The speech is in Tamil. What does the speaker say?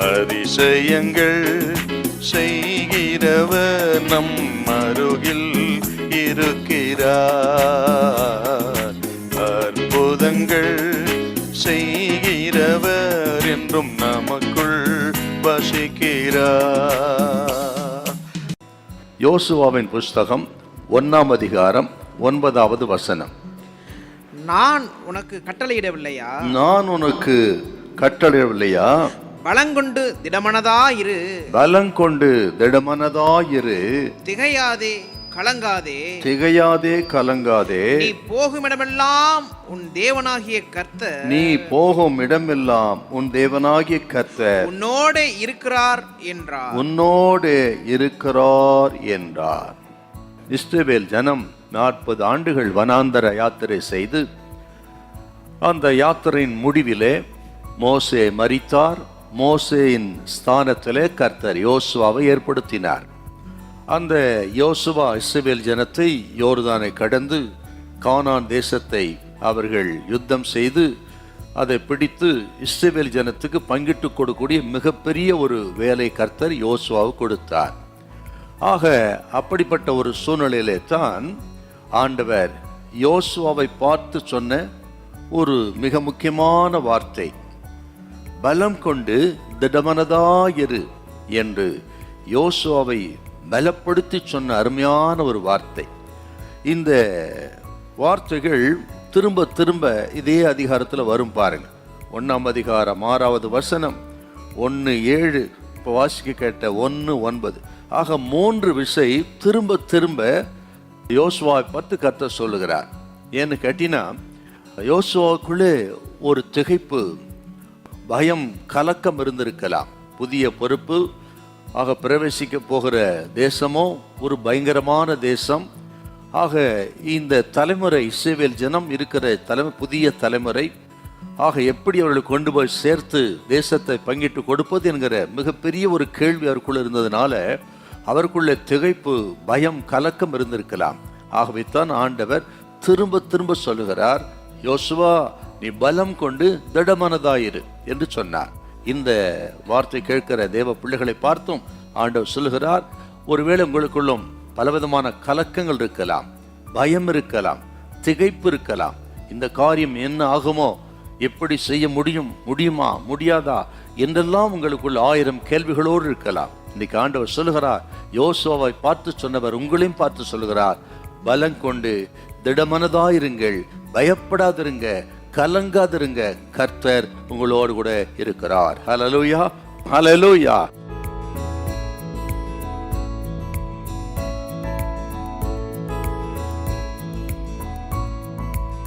அதிசயங்கள் செய்கிறவர் நம் அருகில் இருக்கிறார். அற்புதங்கள் செய்கிறவர் என்றும் நமக்குள் வசிக்கிறார். யோசுவாவின் புஸ்தகம் 1ஆம் அதிகாரம் 9வது வசனம். நான் உனக்கு கட்டளையிடவில்லையா? நான் உனக்கு கட்டளையிடவில்லையா? பலங்கொண்டு திடமனதாயிரு. பலங்கொண்டு திடமனதாயிரு. திகையாதே கலங்காதே. திகையாதே கலங்காதே. நீ போகும் இடமெல்லாம் உன் தேவனாகிய கர்த்தர். நீ போகும் இடமெல்லாம் உன் தேவனாகிய கர்த்தர் உன்னோடு இருக்கிறார் என்றார். உன்னோடு இருக்கிறார் என்றார். இஸ்ரவேல் ஜனம் 40 ஆண்டுகள் வனாந்தர யாத்திரை செய்து அந்த யாத்திரையின் முடிவிலே மோசே மரித்தார். மோசேயின் ஸ்தானத்திலே கர்த்தர் யோசுவாவை ஏற்படுத்தினார். அந்த யோசுவா இஸ்ரவேல் ஜனத்தை யோர்தானை கடந்து கானான் தேசத்தை அவர்கள் யுத்தம் செய்து அதை பிடித்து இஸ்ரவேல் ஜனத்துக்கு பங்கிட்டு கொடுக்கக்கூடிய மிகப்பெரிய ஒரு வேலை கர்த்தர் யோசுவாவுக்கு கொடுத்தார். ஆக அப்படிப்பட்ட ஒரு சூழ்நிலையிலே தான் ஆண்டவர் யோசுவாவை பார்த்து சொன்ன ஒரு மிக முக்கியமான வார்த்தை, பலம் கொண்டு திடமனதாயிரு என்று யோசுவாவை பலப்படுத்தி சொன்ன அருமையான ஒரு வார்த்தை. இந்த வார்த்தைகள் திரும்ப திரும்ப இதே அதிகாரத்தில் வரும் பாருங்க. 1ஆம் அதிகாரம் 6வது வசனம், 1:7, இப்போ வாசிக்க கேட்ட 1:9. ஆக 3 விசை திரும்ப திரும்ப யோசுவாவை பார்த்து கர்த்தர் சொல்லுகிறார். ஏன்னு கேட்டினா யோசுவாவுக்குள்ளே ஒரு திகைப்பு, பயம், கலக்கம் இருந்திருக்கலாம். புதிய பொறுப்பு, ஆக பிரவேசிக்க போகிற தேசமோ ஒரு பயங்கரமான தேசம். ஆக இந்த தலைமுறை இஸ்ரவேல் ஜனம் இருக்கிற புதிய தலைமுறை, ஆக எப்படி அவர்களை கொண்டு போய் சேர்த்து தேசத்தை பங்கிட்டு கொடுப்பது என்கிற மிகப்பெரிய ஒரு கேள்வி அவருக்குள்ள இருந்ததுனால அவருக்குள்ள திகைப்பு, பயம், கலக்கம் இருந்திருக்கலாம். ஆகவே தான் ஆண்டவர் திரும்ப திரும்ப சொல்லுகிறார், யோசுவா நீ பலம் கொண்டு திடமனதாயிரு என்று சொன்னார். இந்த வார்த்தை கேட்கிற தேவ பிள்ளைகளை பார்த்தும் ஆண்டவர் சொல்லுகிறார், ஒருவேளை உங்களுக்குள்ளும் பலவிதமான கலக்கங்கள் இருக்கலாம், பயம் இருக்கலாம், திகைப்பு இருக்கலாம். இந்த காரியம் என்ன ஆகுமோ, எப்படி செய்ய முடியுமா, முடியாதா என்றெல்லாம் உங்களுக்குள்ள 1000 கேள்விகளோடு இருக்கலாம். இன்னைக்கு ஆண்டவர் சொல்லுகிறார், யோசுவாவை பார்த்து சொன்னவர் உங்களையும் பார்த்து சொல்லுகிறார், பலம் கொண்டு திடமனதாயிருங்கள், பயப்படாதிருங்க, கலங்காதிருங்க, கர்த்தர் உங்களோடு கூட இருக்கிறார். ஹல்லேலூயா, ஹல்லேலூயா.